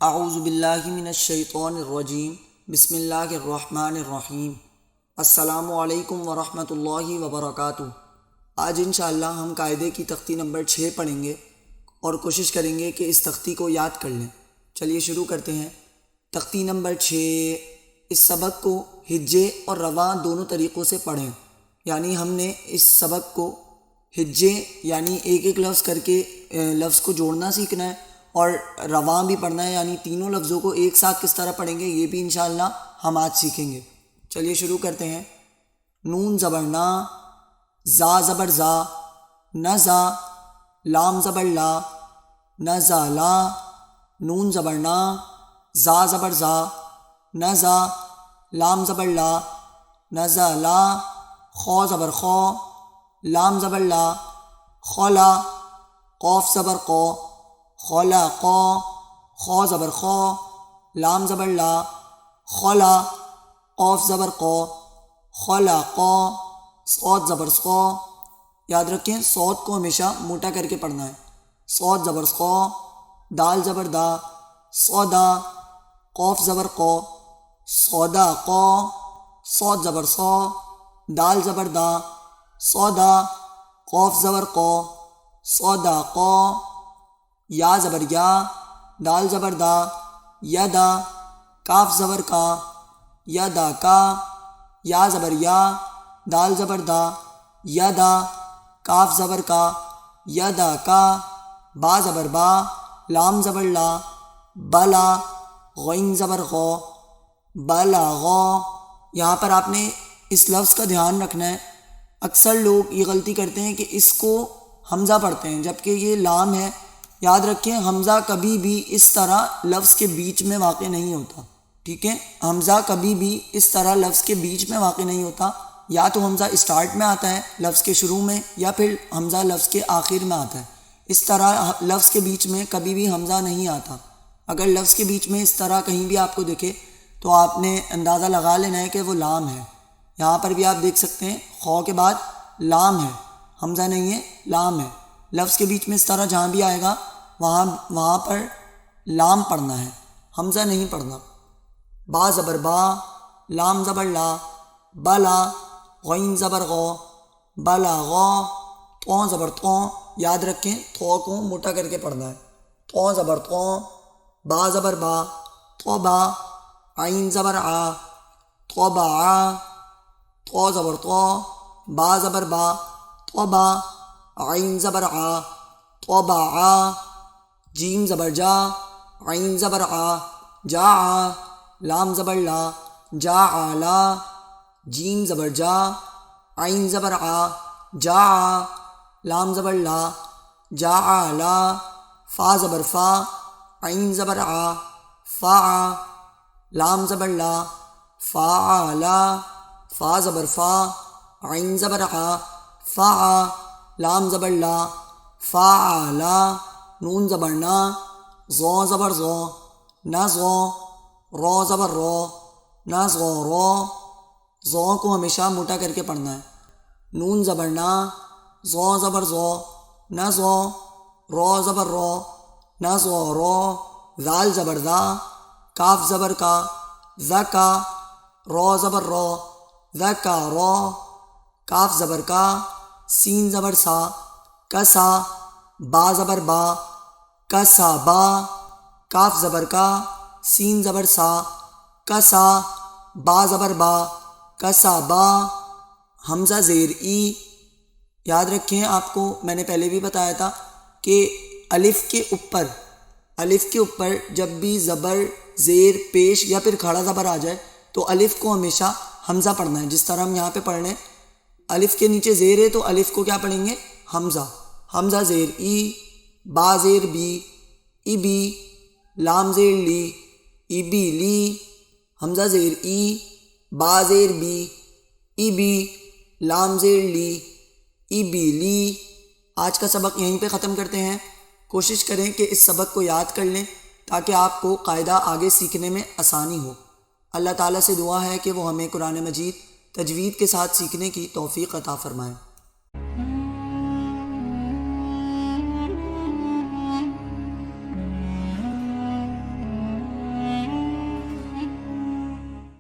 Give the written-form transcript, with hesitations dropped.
اعوذ باللہ من الشیطان الرجیم بسم اللہ الرحمن الرحیم۔ السلام علیکم ورحمۃ اللہ وبرکاتہ۔ آج انشاءاللہ ہم قاعدے کی تختی نمبر 6 پڑھیں گے اور کوشش کریں گے کہ اس تختی کو یاد کر لیں۔ چلیے شروع کرتے ہیں۔ تختی نمبر 6، اس سبق کو ہجے اور رواں دونوں طریقوں سے پڑھیں، یعنی ہم نے اس سبق کو ہجے یعنی ایک ایک لفظ کر کے لفظ کو جوڑنا سیکھنا ہے، اور رواں بھی پڑھنا ہے، یعنی تینوں لفظوں کو ایک ساتھ کس طرح پڑھیں گے یہ بھی انشاءاللہ ہم آج سیکھیں گے۔ چلیے شروع کرتے ہیں۔ نون زبر نا، زا زبر زا، نزا، لام زبر لا، نزا لا، نون زبر نا، زا زبر زا، نزا، لام زبر لا، نزا لا، خو زبر خو، لام زبر لا، خولا، قوف زبر قو، خولا قو، خو زبر خو، لام زبر لا، خولا، قوف زبر قو، خولا قو، صاد زبر سقو۔ یاد رکھیں صاد کو ہمیشہ موٹا کر کے پڑھنا ہے۔ صاد زبر سقو، دال زبر دا، صودا، قوف زبر قو، صودا قو، صاد زبر صو، دال زبر دا، صودا، قوف زبر قو، صودا قو، یا زبر یا، دال زبر دا، یدا، کاف زبر کا، یدا کا، یا زبر یا، دال زبر دا، یدا، کاف زبر کا، یدا کا، با زبر با، لام زبر لا، بلا، غین زبر غو، بلا غو۔ یہاں پر آپ نے اس لفظ کا دھیان رکھنا ہے۔ اکثر لوگ یہ غلطی کرتے ہیں کہ اس کو حمزہ پڑھتے ہیں جبکہ یہ لام ہے۔ یاد رکھیں حمزہ کبھی بھی اس طرح لفظ کے بیچ میں واقع نہیں ہوتا، ٹھیک ہے؟ حمزہ کبھی بھی اس طرح لفظ کے بیچ میں واقع نہیں ہوتا، یا تو حمزہ اسٹارٹ میں آتا ہے لفظ کے شروع میں، یا پھر حمزہ لفظ کے آخر میں آتا ہے۔ اس طرح لفظ کے بیچ میں کبھی بھی حمزہ نہیں آتا۔ اگر لفظ کے بیچ میں اس طرح کہیں بھی آپ کو دکھے تو آپ نے اندازہ لگا لینا ہے کہ وہ لام ہے۔ یہاں پر بھی آپ دیکھ سکتے ہیں خو کے بعد لام ہے، حمزہ نہیں ہے، لام ہے۔ لفظ کے بیچ میں اس طرح جہاں بھی آئے گا وہاں پر لام پڑھنا ہے، حمزہ نہیں پڑھنا۔ با زبر با، لام زبر لا، بلا، غین زبر غو، بلا غو، تو زبر تو۔ یاد رکھیں تو کو موٹا کر کے پڑھنا ہے۔ تو زبر تو، با زبر با، تو با، عین زبر آ، تو با آ، تو زبر تو، با زبر با، تو با، عین زبر آ، تو با آ، جیم زبر جا، عین زبر آ، جا آ، لام زبر لا، جا آ لا، جیم زبر جا، عین زبر آ، جا آ، لام زبر لا، جا آ لا، فا زبر فا، عین زبر آ، فا آ، لام زبر لا، فا آ لا، فا زبر فا، عین زبر آ، فا آ، لام زبر لا، فا آ لا، نون زبر نا، زو زبر زو، نا زو، رو زبر رو، نا زو رو۔ زو کو ہمیشہ موٹا کر کے پڑھنا ہے۔ نون زبر نا، زو زبر زو، نا زو، رو زبر رو، نا زو رو۔ زال زبر دا، کاف زبر کا، زکا، رو زبر رو، زکا رو، کاف زبر کا، سین زبر سا، کسا، با زبر با، کسا با، کاف زبر کا، سین زبر سا، کسا، با زبر با، کسا با، حمزہ زیر ای۔ یاد رکھیں آپ کو میں نے پہلے بھی بتایا تھا کہ الف کے اوپر جب بھی زبر زیر پیش یا پھر کھڑا زبر آ جائے تو الف کو ہمیشہ حمزہ پڑھنا ہے۔ جس طرح ہم یہاں پہ پڑھ لیں، الف کے نیچے زیر ہے تو الف کو کیا پڑھیں گے؟ حمزہ۔ حمزہ زیر ای، با زیر بی، ای بی، لام زیر لی، ای بی لی، حمزہ زیر ای، با زیر بی، ای بی، لام زیر لی، ای بی لی۔ آج کا سبق یہیں پہ ختم کرتے ہیں۔ کوشش کریں کہ اس سبق کو یاد کر لیں تاکہ آپ کو قاعدہ آگے سیکھنے میں آسانی ہو۔ اللہ تعالیٰ سے دعا ہے کہ وہ ہمیں قرآن مجید تجوید کے ساتھ سیکھنے کی توفیق عطا فرمائیں۔